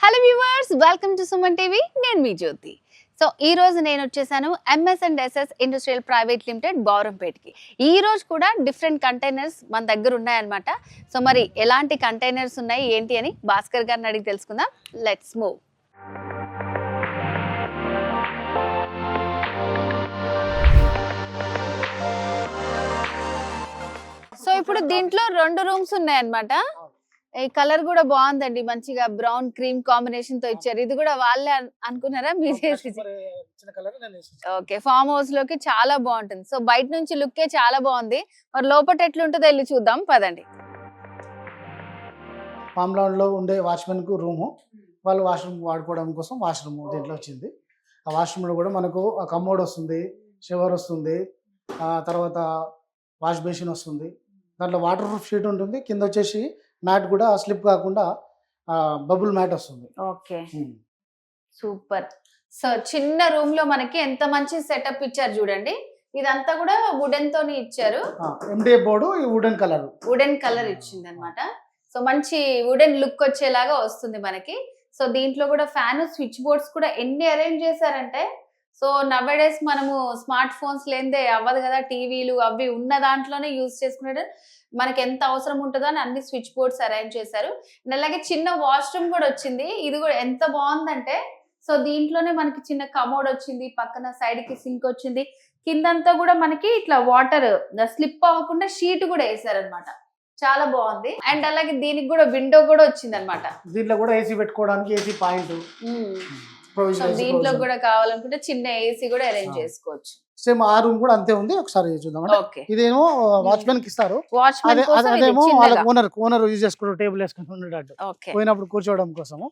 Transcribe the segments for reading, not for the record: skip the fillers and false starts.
Hello viewers, welcome to Suman TV. నేను మీ జ్యోతి. So ఈ రోజు నేను వచ్చేసాను MS&SS ఇండస్ట్రియల్ ప్రైవేట్ లిమిటెడ్ బౌరంపేటకి. ఈ రోజు కూడా డిఫరెంట్ కంటైనర్స్ మన దగ్గర ఉన్నాయన్నమాట. సో మరి ఎలాంటి కంటైనర్స్ ఉన్నాయి ఏంటి అని భాస్కర్ గారిని అడిగి తెలుసుకుందాం. Let's move. సో ఇప్పుడు దీంట్లో 2 రూమ్స్ ఉన్నాయన్నమాట. ఈ కలర్ కూడా బాగుందండి, మంచిగా బ్రౌన్ క్రీమ్ కాంబినేషన్ తో ఇచ్చారు. ఇది కూడా వాళ్ళే అనుకున్నారా మీరు చేసి? ఓకే, ఫామ్ హౌస్ లోకి చాలా బాగుంటుంది. సో బయట నుంచి లుక్కే చాలా బాగుంది. మరి లోపల ఎట్లుంటుందో వెళ్ళి చూద్దాం పదండి. ఫామ్ లాండ్ లో ఉండే వాచ్మెన్ కు రూము, వాళ్ళు వాష్రూమ్ వాడుకోవడం కోసం వాష్రూమ్ దీంట్లో వచ్చింది. ఆ వాష్రూమ్ లో కూడా మనకు కమోడ్ వస్తుంది, షవర్ వస్తుంది, తర్వాత వాష్ బేసిన్ వస్తుంది. దాంట్లో వాటర్ ప్రూఫ్ షీట్ ఉంటుంది. కింద వచ్చేసి మ్యాట్ కూడా స్లిప్ కాకుండా బబుల్ మ్యాట్ వస్తుంది. Okay, super. సో చిన్న రూమ్ లో మనకి ఎంత మంచి సెటప్ ఇచ్చారు చూడండి. ఇదంతా కూడా వుడెన్ తోని ఇచ్చారు. MDF బోర్డు వుడెన్ కలర్ ఇచ్చింది అనమాట. సో మంచి వుడెన్ లుక్ వచ్చేలాగా వస్తుంది మనకి. సో దీంట్లో కూడా ఫ్యాన్, స్విచ్ బోర్డ్స్ కూడా ఎన్ని అరేంజ్ చేశారంటే, సో నవేడేస్ మనము స్మార్ట్ ఫోన్స్ లేదే అవ్వదు కదా, టీవీలు అవి ఉన్న దాంట్లోనే యూజ్ చేసుకునే మనకి ఎంత అవసరం ఉంటుందో అని అన్ని స్విచ్ బోర్డ్స్ అరేంజ్ చేశారు. అలాగే చిన్న వాష్రూమ్ కూడా వచ్చింది. ఇది కూడా ఎంత బాగుందంటే, సో దీంట్లోనే మనకి చిన్న కమోడ్ వచ్చింది, పక్కన సైడ్ కి సింక్ వచ్చింది, కిందంతా కూడా మనకి ఇట్లా వాటర్ స్లిప్ అవ్వకుండా షీట్ కూడా వేసారనమాట. చాలా బాగుంది. అండ్ అలాగే దీనికి కూడా విండో కూడా వచ్చింది అనమాట. దీంట్లో కూడా ఏసీ పెట్టుకోవడానికి ఏసీ పాయింట్, దీంట్లో కూడా కావాలనుకుంటే చిన్న ఏసీ కూడా అరేంజ్ చేసుకోవచ్చు. సేమ్ ఆ రూమ్ కూడా అంతే ఉంది. ఒకసారి చూద్దాం. ఇదేమో వాచ్మెన్ కి ఇస్తారు, అదేమో వాళ్ళకి ఓనర్ యూజ్ చేసుకుంటారు, టేబుల్ వేసుకుని ఉండేటట్టు పోయినప్పుడు కూర్చోవడం కోసము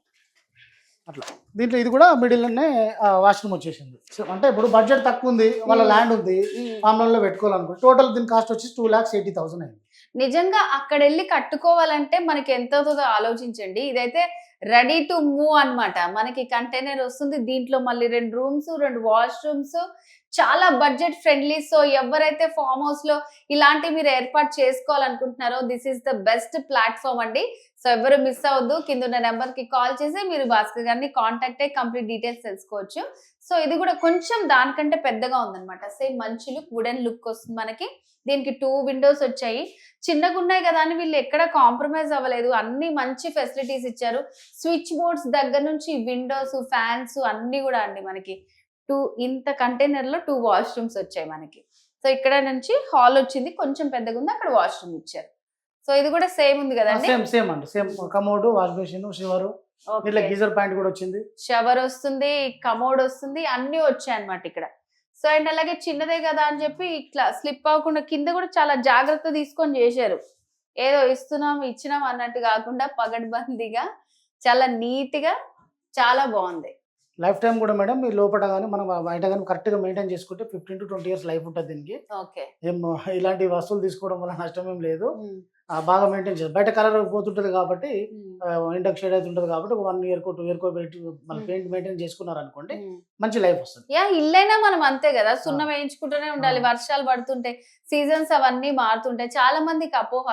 అట్లా. దీంట్లో ఇది కూడా మిడిల్ లోనే వాష్రూమ్ వచ్చేసింది. అంటే ఇప్పుడు బడ్జెట్ తక్కువ ఉంది, వాళ్ళ ల్యాండ్ ఉంది, ఫామ్ లో పెట్టుకోవాలనుకుంటే టోటల్ దీని కాస్ట్ వచ్చి 2,80,000 అయింది. నిజంగా అక్కడ వెళ్ళి కట్టుకోవాలంటే మనకి ఎంత అవుతుందో ఆలోచించండి. ఇదైతే రెడీ టు మూవ్ అన్నమాట. మనకి కంటైనర్ వస్తుంది, దీంట్లో మళ్ళీ 2 రూమ్స్, 2 వాష్రూమ్స్, చాలా బడ్జెట్ ఫ్రెండ్లీ. సో ఎవరైతే ఫామ్ హౌస్ లో ఇలాంటి మీరు ఏర్పాటు చేసుకోవాలనుకుంటున్నారో this is the best platform అండి. సో ఎవరు మిస్ అవ్వద్దు. కింద ఉన్న నెంబర్ కి కాల్ చేసి మీరు భాస్కర్ గారిని కాంటాక్ట్ అయ్యి కంప్లీట్ డీటెయిల్స్ తెలుసుకోవచ్చు. సో ఇది కూడా కొంచెం దానికంటే పెద్దగా ఉందన్నమాట. సేమ్ మంచి లుక్, వుడెన్ లుక్ వస్తుంది మనకి. దీనికి 2 విండోస్ వచ్చాయి. చిన్నగా ఉన్నాయి కదా అని వీళ్ళు ఎక్కడ కాంప్రమైజ్ అవ్వలేదు, అన్ని మంచి ఫెసిలిటీస్ ఇచ్చారు. స్విచ్ బోర్డ్స్ దగ్గర నుంచి విండోస్, ఫ్యాన్స్ అన్ని కూడా అండి మనకి ఇంత కంటైనర్ లో 2 వాష్రూమ్స్ వచ్చాయి మనకి. సో ఇక్కడ నుంచి హాల్ వచ్చింది, కొంచెం పెద్దగా ఉంది, అక్కడ వాష్రూమ్ ఇచ్చారు. సో ఇది కూడా సేమ్ ఉంది కదండి. సేమ్ అండి, same commode, wash basin, shower, geyser point కూడా వచ్చింది, షవర్ వస్తుంది, కమోడ్ వస్తుంది, అన్ని వచ్చాయి అన్నమాట ఇక్కడ. సో అండ్ అలాగే చిన్నదే కదా అని చెప్పి ఇట్లా స్లిప్ అవ్వకుండా కింద కూడా చాలా జాగ్రత్త తీసుకొని చేశారు. ఏదో ఇచ్చినాం అన్నట్టు కాకుండా పగడ్బందీగా చాలా నీట్ గా చాలా బాగుంది. లైఫ్ టైం కూడా మేడం మీ లోపల కానీ మనం బయట కానీ కరెక్ట్ గా మెయింటైన్ చేసుకుంటే 15 to 20 years లైఫ్ ఉంటుంది దీనికి. ఏం ఇలాంటి వస్తువులు తీసుకోవడం వల్ల నష్టం ఏం లేదు. బాగా మెయింటైన్ చేయాలి. బయట కలర్ పోతుంటది కాబట్టి, ఎండకు షేడ్ అవుతుంటది కాబట్టి 1 year 2 year పెట్టి మన పెయింట్ మెయింటైన్ చేసుకున్నారు అనుకోండి, మంచి లైఫ్ వస్తుంది. ఇల్లైనా మనం అంతే కదా, సున్నం వేయించుకుంటూనే ఉండాలి. వర్షాలు పడుతుంటాయి, సీజన్స్ అవన్నీ మారుతుంటాయి. చాలా మందికి అపోహ,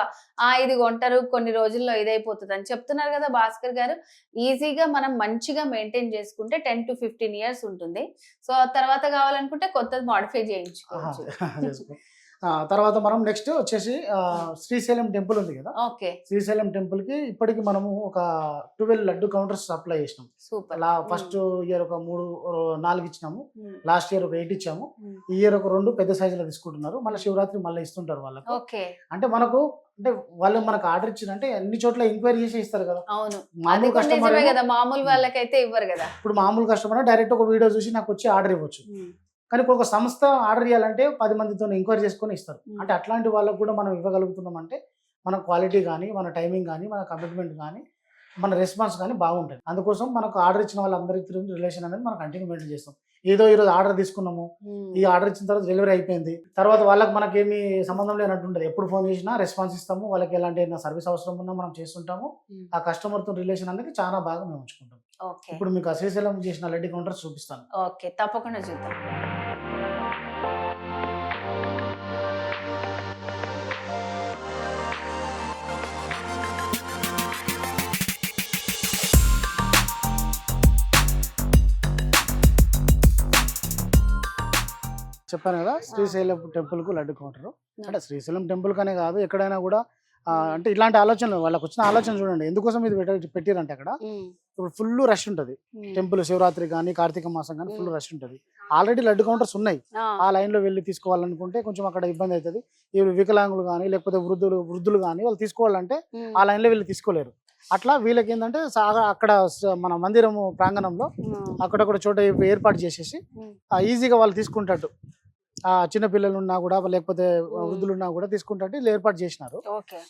ఇది కొంటారు కొన్ని రోజుల్లో ఇదైపోతుంది అని చెప్తున్నారు కదా భాస్కర్ గారు. ఈజీగా మనం మంచిగా మెయింటైన్ చేసుకుంటే 10 to 15 years ఉంటుంది. సో తర్వాత కావాలనుకుంటే కొత్తది మాడిఫై చేయించుకోవచ్చు. తర్వాత మనం నెక్స్ట్ వచ్చేసి శ్రీశైలం టెంపుల్ ఉంది కదా. శ్రీశైలం టెంపుల్ కి ఇప్పటికి మనము ఒక 12 లడ్డు కౌంటర్స్ సప్లై చేసినాం. ఫస్ట్ ఇయర్ ఒక 4 ఇచ్చినాము, లాస్ట్ ఇయర్ ఒక 8 ఇచ్చాము, ఈ ఇయర్ ఒక 2 పెద్ద సైజులో తీసుకుంటున్నారు. మళ్ళీ శివరాత్రి మళ్ళీ ఇస్తుంటారు వాళ్ళకు. అంటే వాళ్ళు మనకు ఆర్డర్ ఇచ్చిందంటే అన్ని చోట్ల ఎంక్వైరీ చేసి ఇస్తారు కదా. మామూలు కస్టమర్ మామూలు వాళ్ళకైతే ఇవ్వరు కదా. ఇప్పుడు మామూలు కస్టమర్ డైరెక్ట్ ఒక వీడియో చూసి నాకు వచ్చి ఆర్డర్ ఇవ్వచ్చు. కానీ ఇప్పుడు ఒక సంస్థ ఆర్డర్ చేయాలంటే 10 మందితో ఎంక్వైరీ చేసుకొని ఇస్తారు. అంటే అట్లాంటి వాళ్ళకు కూడా మనం ఇవ్వగలుగుతున్నాం అంటే మన క్వాలిటీ కానీ, మన టైమింగ్ కానీ, మన కమిట్మెంట్ కానీ, మన రెస్పాన్స్ కానీ బాగుంటుంది. అందుకోసం మనకు ఆర్డర్ ఇచ్చిన వాళ్ళందరికీ రిలేషన్ అనేది మనం కంటిన్యూ మెయింటైన్ చేస్తాం. ఏదో ఈరోజు ఆర్డర్ తీసుకున్నాము, ఈ ఆర్డర్ ఇచ్చిన తర్వాత డెలివరీ అయిపోయింది, తర్వాత వాళ్ళకి మనకేమి సంబంధం లేనట్టుంటది. ఎప్పుడు ఫోన్ చేసినా రెస్పాన్స్ ఇస్తాము. వాళ్ళకి ఎలాంటి సర్వీస్ అవసరం ఉన్నా మనం చేస్తుంటాము. ఆ కస్టమర్తో రిలేషన్ అనేది చాలా బాగా మేము ఉంచుకుంటాం. ఇప్పుడు మీకు శ్రీశైలం చేసిన లడ్డు కౌంటర్స్ చూపిస్తాను. తప్పకుండా చూద్దాం. చెప్పాను కదా, శ్రీశైలం టెంపుల్ కు లడ్డు కౌంటర్. అంటే శ్రీశైలం టెంపుల్ కనే కాదు, ఎక్కడైనా కూడా అంటే ఇలాంటి ఆలోచనలు వాళ్ళకి వచ్చిన ఆలోచన చూడండి. ఎందుకోసం ఇది పెట్టిరంటే అక్కడ ఇప్పుడు ఫుల్ రష్ ఉంటది. టెంపుల్ శివరాత్రి కానీ కార్తీక మాసం కానీ ఫుల్ రష్ ఉంటది. ఆల్రెడీ లడ్డు కౌంటర్స్ ఉన్నాయి. ఆ లైన్ లో వెళ్ళి తీసుకోవాలనుకుంటే కొంచెం అక్కడ ఇబ్బంది అవుతుంది. ఈ వికలాంగులు కానీ లేకపోతే వృద్ధులు కానీ వాళ్ళు తీసుకోవాలంటే ఆ లైన్ లో వెళ్ళి తీసుకోలేరు. అట్లా వీళ్ళకి ఏంటంటే అక్కడ మన మందిరము ప్రాంగణంలో అక్కడొక్కడ చోట ఏర్పాటు చేసేసి ఈజీగా వాళ్ళు తీసుకుంటాడు. చిన్న పిల్లలు ఉన్నా కూడా లేకపోతే వృద్ధులు ఉన్నా కూడా తీసుకుంటే ఏర్పాటు చేసినారు.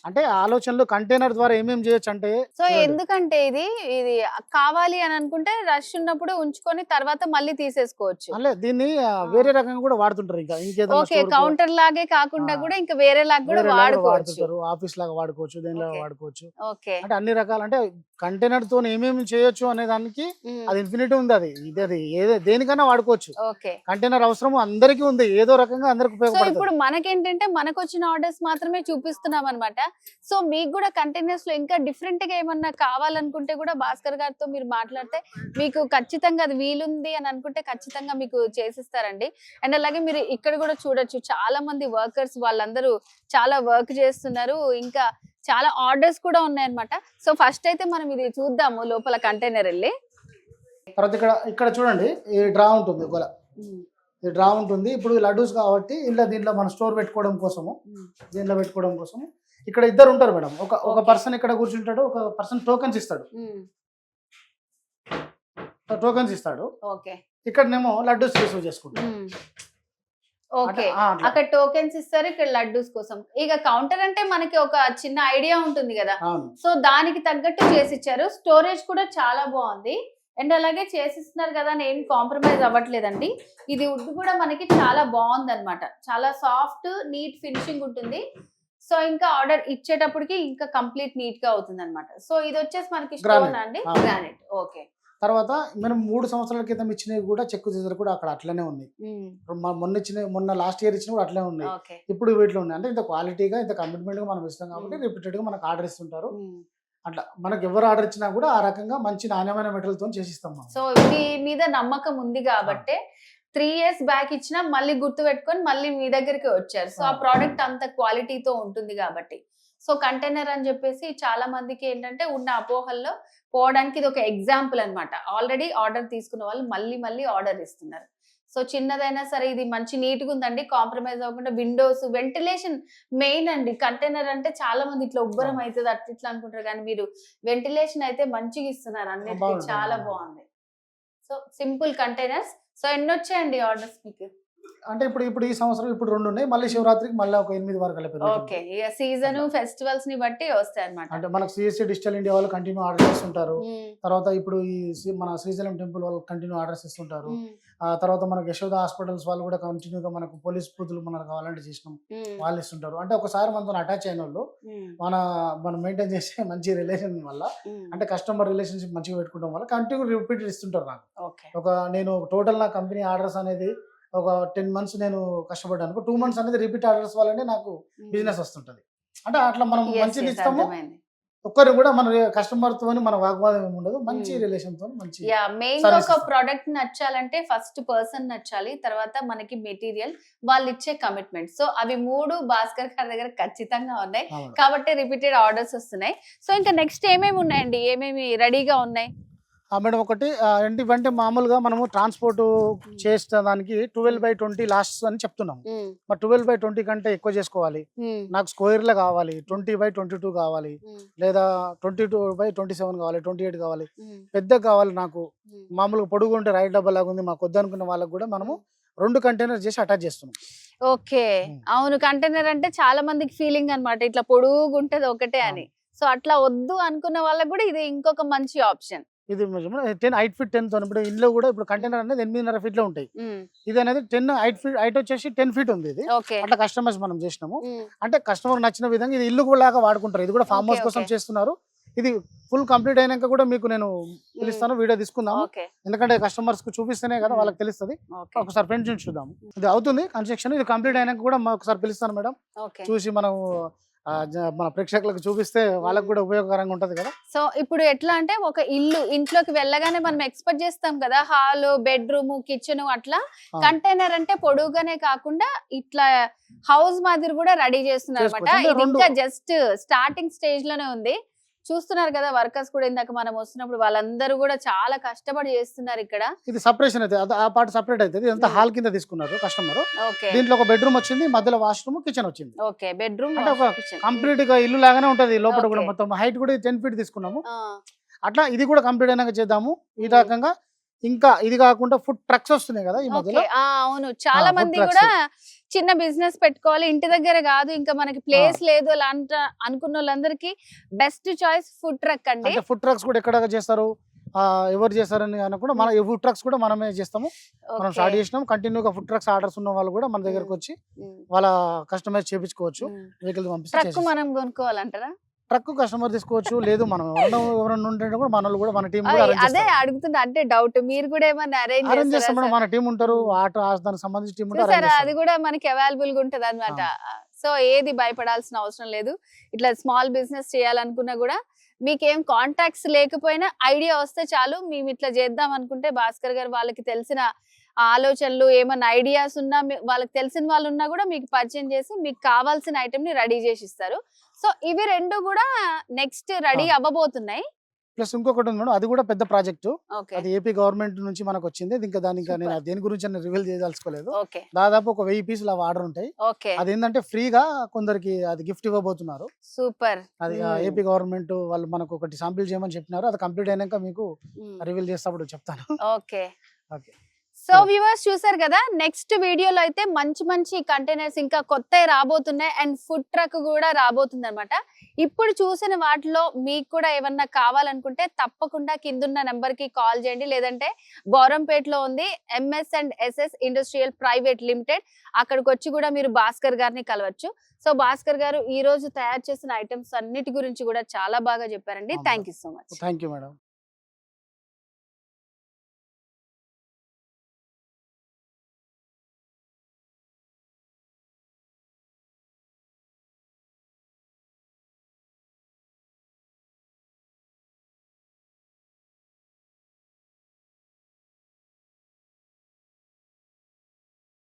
అంటే ఆలోచనలు కంటైనర్ ద్వారా ఏమేమి చేయొచ్చు అంటే, సో ఎందుకంటే ఇది కావాలి అని అనుకుంటే రష్ ఉన్నప్పుడు ఉంచుకొని తర్వాత మళ్ళీ తీసేసుకోవచ్చు. అలే దీన్ని వేరే రకంగా కూడా వాడుతుంటారు. ఇంకా ఇంకేదో కౌంటర్ లాగే కాకుండా కూడా ఇంకా వేరే లాగా కూడా వాడుకోవచ్చు. ఆఫీస్ లాగా వాడుకోవచ్చు, దేనిలాగా వాడుకోవచ్చు. అంటే అన్ని రకాలు అంటే కంటైనర్ తో ఏమేమి చేయొచ్చు అనే దానికి అది ఇన్ఫినిటీ ఉంది. అది దేనికైనా వాడుకోవచ్చు. కంటైనర్ అవసరం అందరికీ ఉంది, ఏదో రకంగా అందరికి ఉపయోగపడుతుంది. ఇప్పుడు మనకేంటంటే మనకు వచ్చిన ఆర్డర్స్ మాత్రమే చూపిస్తున్నాం అనమాట. సో మీకు కూడా కంటైనర్స్ లో ఇంకా డిఫరెంట్ గా ఏమన్నా కావాలనుకుంటే కూడా భాస్కర్ గారితో మీరు మాట్లాడితే మీకు ఖచ్చితంగా అది వీలుంది అని అనుకుంటే ఖచ్చితంగా మీకు చేసిస్తారండి. అండ్ అలాగే మీరు ఇక్కడ కూడా చూడొచ్చు, చాలా మంది వర్కర్స్ వాళ్ళందరూ చాలా వర్క్ చేస్తున్నారు. ఇంకా చాలా ఆర్డర్స్ కూడా ఉన్నాయన్నమాట. సో ఫస్ట్ అయితే మనం ఇది చూద్దాము లోపల కంటైనర్ వెళ్ళి. తర్వాత ఇక్కడ చూడండి, ఈ డ్రా ఉంటుంది, గోల ఈ డ్రా ఉంటుంది. ఇప్పుడు లడ్డూస్ కాబట్టి దీంట్లో మనం స్టోర్ పెట్టుకోవడం కోసము, దీంట్లో పెట్టుకోవడం కోసము ఇక్కడ ఇద్దరు ఉంటారు మేడం. ఒక పర్సన్ ఇక్కడ కూర్చుంటాడు, ఒక పర్సన్ టోకెన్స్ ఇస్తాడు. ఇక్కడనేమో లడ్డూస్ రిసీవ్ చేసుకుంటాడు. ఓకే, అక్కడ టోకెన్స్ ఇస్తారు, ఇక్కడ లడ్డూస్ కోసం. ఇక కౌంటర్ అంటే మనకి ఒక చిన్న ఐడియా ఉంటుంది కదా, సో దానికి తగ్గట్టు చేసి ఇచ్చారు. స్టోరేజ్ కూడా చాలా బాగుంది. అండ్ అలాగే చేసిస్తున్నారు కదా అని ఏం కాంప్రమైజ్ అవ్వట్లేదండి. ఇది వుడ్ కూడా మనకి చాలా బాగుంది అనమాట. చాలా సాఫ్ట్ నీట్ ఫినిషింగ్ ఉంటుంది. సో ఇంకా ఆర్డర్ ఇచ్చేటప్పటికి ఇంకా కంప్లీట్ నీట్ గా అవుతుంది అనమాట. సో ఇది వచ్చేసి మనకి స్టోన్ అండి, గ్రానైట్. ఓకే. తర్వాత మనం 3 సంవత్సరాల క్రితం ఇచ్చినవి కూడా చెక్కు సీజర్ కూడా అక్కడ అట్లనే ఉన్నాయి. మొన్న లాస్ట్ ఇయర్ ఇచ్చిన కూడా అట్లనే ఉన్నాయి. ఇప్పుడు వీటిలో ఉన్నాయి. అంటే ఇంత క్వాలిటీగా ఇంత కమిట్మెంట్ గా మనం ఇస్తాం కాబట్టి రిపీటెడ్ గా మనకు ఆర్డర్ ఇస్తుంటారు. అట్లా మనకు ఎవరు ఆర్డర్ ఇచ్చినా కూడా ఆ రకంగా మంచి నాణ్యమైన మెటీరియల్ తో చేసిస్తాం. సో మీ మీద నమ్మకం ఉంది కాబట్టి 3 years బ్యాక్ ఇచ్చినా మళ్ళీ గుర్తు పెట్టుకొని మళ్ళీ మీ దగ్గరికి వచ్చారు. సో ఆ ప్రోడక్ట్ అంత క్వాలిటీతో ఉంటుంది కాబట్టి. సో కంటైనర్ అని చెప్పేసి చాలా మందికి ఏంటంటే ఉన్న అపోహల్లో పోవడానికి ఇది ఒక ఎగ్జాంపుల్ అనమాట. ఆల్రెడీ ఆర్డర్ తీసుకున్న వాళ్ళు మళ్ళీ ఆర్డర్ ఇస్తున్నారు. సో చిన్నదైనా సరే ఇది మంచి నీట్ గా ఉందండి, కాంప్రమైజ్ అవ్వకుండా. విండోస్, వెంటిలేషన్ మెయిన్ అండి. కంటైనర్ అంటే చాలా మంది ఇట్లా ఉబ్బరం అవుతుంది అట్లా అనుకుంటారు, కానీ మీరు వెంటిలేషన్ అయితే మంచిగా ఇస్తున్నారు అన్నిటికీ. చాలా బాగుంది. So simple containers. సో ఎన్ని వచ్చాయండి ఆర్డర్స్ మీకు? అంటే ఇప్పుడు ఈ సంవత్సరం ఇప్పుడు 2 ఉన్నాయి, మళ్ళీ శివరాత్రికి మళ్ళీ ఒక 8 వరకు కలిపి. ఓకే, ఇక సీజన్ ఫెస్టివల్స్ ని బట్టి వస్తాయి అన్నమాట. అంటే మనకు సిఎస్సి డిజిటల్ ఇండియా వాళ్ళు కంటిన్యూ ఆర్డర్ చేస్తుంటారు. తర్వాత ఇప్పుడు మన శ్రీశైలం టెంపుల్ వాళ్ళు కంటిన్యూ ఆర్డర్స్ ఇస్తుంటారు. తర్వాత మనకు యశోద హాస్పిటల్స్ వాళ్ళు కూడా కంటిన్యూగా మనకు పోలీస్ బూతులు మనకు కావాలంటే చేసినాం, వాళ్ళు ఇస్తుంటారు. అంటే ఒకసారి మనతో అటాచ్ అయిన వాళ్ళు మనం మెయింటైన్ చేసే మంచి రిలేషన్ వల్ల, అంటే కస్టమర్ రిలేషన్షిప్ మంచిగా పెట్టుకోవడం వల్ల కంటిన్యూ రిపీట్ ఇస్తుంటారు నాకు. నేను టోటల్ నా కంపెనీ ఆర్డర్స్ అనేది ఒక 10 months నేను కష్టపడ్డాను. 2 months అనేది రిపీట్ ఆర్డర్స్ వల్లనే నాకు బిజినెస్ వస్తుంటది. అంటే అట్లా మనం మంచిది ఇస్తాము. ఒక్కరు కూడా మన కస్టమర్ తో మన వాగ్వాదం ఏమి ఉండదు, మంచి రిలేషన్ తో మంచి. మెయిన్ ఒక ప్రోడక్ట్ నచ్చాలంటే ఫస్ట్ పర్సన్ నచ్చాలి, తర్వాత మనకి మెటీరియల్, వాళ్ళు ఇచ్చే కమిట్మెంట్. సో అవి 3 భాస్కర్ గారి దగ్గర ఖచ్చితంగా ఉన్నాయి కాబట్టి రిపీటెడ్ ఆర్డర్స్ వస్తున్నాయి. సో ఇంకా నెక్స్ట్ ఏమేమి ఉన్నాయండి, ఏమేమి రెడీగా ఉన్నాయి? మేడం ఒకటి ఏంటంటే మామూలుగా మనము ట్రాన్స్పోర్ట్ చేసేదానికి 12/20 లాస్ట్ అని చెప్తున్నాం. మరి 12/20 కంటే ఎక్కువ చేసుకోవాలి, నాకు స్క్వేర్ లో కావాలి, 20/22 కావాలి, లేదా 22/27 కావాలి, 28 కావాలి, పెద్దగా కావాలి. నాకు మామూలుగా పొడుగు ఉంటే రైట్ డబ్బా లాగా ఉంది మాకు వద్దనుకున్న వాళ్ళకి కూడా మనము 2 కంటైనర్ చేసి అటాచ్ చేస్తున్నాం. ఓకే, అవును. కంటైనర్ అంటే చాలా మందికి ఫీలింగ్ అన్నమాట, ఇట్లా పొడుగు ఉంటది ఒకటే అని. సో అట్లా వద్దు అనుకున్న వాళ్ళకి కూడా ఇది ఇంకొక మంచి ఆప్షన్. ఇది 10 8 feet 10 తో ఇప్పుడు ఇంట్లో కూడా ఇప్పుడు కంటైనర్ అనేది 8.5 feet లో ఉంటాయి. ఇది అనేది 10 8 feet హైట్ వచ్చేసి 10 feet ఉంది. ఇది అట్లా కస్టమైజ్ మనం చేసినాము. అంటే కస్టమర్ నచ్చిన విధంగా ఇది ఇల్లు లాగా వాడుకుంటారు. ఇది కూడా ఫార్మ్ హౌస్ కోసం చేస్తున్నారు. ఇది ఫుల్ కంప్లీట్ అయినాక కూడా మీకు నేను పిలుస్తాను, వీడియో తీసుకుందాం. ఎందుకంటే కస్టమర్స్ కు చూపిస్తేనే కదా వాళ్ళకి తెలుస్తుంది. ఒకసారి ఫ్రెండ్స్ నుంచి చూద్దాం. ఇది అవుతుంది కన్స్ట్రక్షన్. ఇది కంప్లీట్ అయినాక కూడా ఒకసారి పిలుస్తాను మేడం, చూసి మనం మన ప్రేక్షకులకు చూపిస్తే వాళ్ళకు కూడా ఉపయోగకరంగా ఉంటది కదా. సో ఇప్పుడు ఎట్లా అంటే ఒక ఇంట్లోకి వెళ్ళగానే మనం ఎక్స్పెక్ట్ చేస్తాం కదా, హాల్, బెడ్రూమ్, కిచెన్ అట్లా. కంటైనర్ అంటే పొడుగుగానే కాకుండా ఇట్లా హౌస్ మాదిరి కూడా రెడీ చేస్తున్నారు అనమాట. చేసుకోవచ్చు. అంటే ఇది ఇంకా జస్ట్ స్టార్టింగ్ స్టేజ్ లోనే ఉంది. చూస్తున్నారు కదా, వర్కర్స్ కూడా ఇందాక మనం వస్తున్నప్పుడు వాళ్ళందరూ కూడా చాలా కష్టపడి చేస్తున్నారు ఇక్కడ. ఇది సపరేషన్ అయితే ఆ పార్ట్ సపరేట్ అవుతుంది. ఇదంతా హాల్ కింద తీసుకున్నారు కస్టమర్. ఓకే దీంట్లో ఒక బెడ్రూమ్ వచ్చింది, మధ్యలో వాష్రూమ్, కిచెన్ వచ్చింది. ఓకే, బెడ్రూమ్ అంటే ఒక కంప్లీట్ గా ఇల్లు లాగానే ఉంటది. లోపల కూడా Okay. మొత్తం హైట్ కూడా 10 feet తీసుకున్నాము. అట్లా ఇది కూడా కంప్లీట్ అయినాక చేద్దాము. ఈ రకంగా ఇంకా ఇది కాకుండా ఫుడ్ ట్రక్స్ వస్తున్నాయి కదా ఈ మధ్యలో. అవును, చాలా food మంది trucks. కూడా చిన్న బిజినెస్ పెట్టుకోవాలి, ఇంటి దగ్గర కాదు, ఇంకా మనకి ప్లేస్ లేదు అలా అనుకున్న వాళ్ళందరికీ బెస్ట్ చాయిస్ ఫుడ్ ట్రక్ అండి. అంటే ఫుడ్ ట్రక్స్ కూడా ఎక్కడ చేస్తారు, ఎవరు చేస్తారని అనకుండా మన ఫుడ్ ట్రక్స్ కూడా మనమే చేస్తాము. మనం స్టార్ట్ చేసినాం. కంటిన్యూగా ఫుడ్ ట్రక్స్ ఆర్డర్స్ ఉన్న వాళ్ళు కూడా మన దగ్గరకు వచ్చి వాళ్ళ కస్టమైజ్ చేపించుకోవచ్చు. వెహికల్ ట్రక్ పంపిస్తే మనం కొనుక్కోవాలంటారా? ట్రక్ కస్టమర్ తీసుకోవచ్చు. లేదు మనం ఎవరైనా ఉంటే కూడా మన వాళ్ళు కూడా మన టీం కూడా అదే అడుగుతున్నా, అంటే డౌట్ మీరు కూడా ఏమన్నా అరేంజ్ అరేంజ్ చేస్తాం మేడం. చేస్తారా? మన టీం ఉంటారు, ఆటో దానికి సంబంధించి టీం ఉంటారు, చూసారా, arrange అది చేస్తారు. కూడా మనకి అవైలబుల్ గా ఉంటది అనమాట. సో ఏది భయపడాల్సిన అవసరం లేదు. ఇట్లా స్మాల్ బిజినెస్ చేయాలనుకున్నా కూడా మీకేం కాంటాక్ట్స్ లేకపోయినా ఐడియా వస్తే చాలు. మేము ఇట్లా చేద్దాం అనుకుంటే భాస్కర్ గారు వాళ్ళకి తెలిసిన ఆలోచనలు, ఏమన్నా ఐడియాస్ ఉన్నా, వాళ్ళకి తెలిసిన వాళ్ళు ఉన్నా కూడా మీకు పరిచయం చేసి మీకు కావాల్సిన ఐటమ్ ని రెడీ చేసి ఇస్తారు. సో ఇవి రెండు కూడా నెక్స్ట్ రెడీ అవ్వబోతున్నాయి. ప్లస్ ఇంకొకటి ఉంది మేడం, అది కూడా పెద్ద ప్రాజెక్ట్. ఓకే అది ఏపీ గవర్నమెంట్ నుంచి మనకు వచ్చింది. ఇంకా దానికి నేను దేని గురించి రివీల్ చేయదలుచుకోలేదు. ఓకే దాదాపు ఒక 1000 పీసులు ఆర్డర్ ఉంటాయి. ఓకే అది ఏంటంటే ఫ్రీగా కొందరికి అది గిఫ్ట్ ఇవ్వబోతున్నారు. సూపర్. అది ఏపీ గవర్నమెంట్ వాళ్ళు మనకు ఒకటి శాంపిల్ చేయమని చెప్పినారు. అది కంప్లీట్ అయినాక మీకు రివీల్ చేసేటప్పుడు చెప్తాను. Okay okay. సో వ్యూవర్స్ చూసారు కదా, నెక్స్ట్ వీడియోలో అయితే మంచి మంచి కంటైనర్స్ ఇంకా కొత్తవి రాబోతున్నాయి అండ్ ఫుడ్ ట్రక్ కూడా రాబోతుంది అనమాట. ఇప్పుడు చూసిన వాటిలో మీకు కూడా ఏమన్నా కావాలనుకుంటే తప్పకుండా కిందున్న నెంబర్ కి కాల్ చేయండి, లేదంటే బౌరంపేటలో ఉంది MS&SS ఇండస్ట్రియల్ ప్రైవేట్ లిమిటెడ్, అక్కడికి వచ్చి కూడా మీరు భాస్కర్ గారిని కలవచ్చు. సో భాస్కర్ గారు ఈ రోజు తయారు చేసిన ఐటమ్స్ అన్నిటి గురించి కూడా చాలా బాగా చెప్పారండి. Thank you so much. Thank you madam.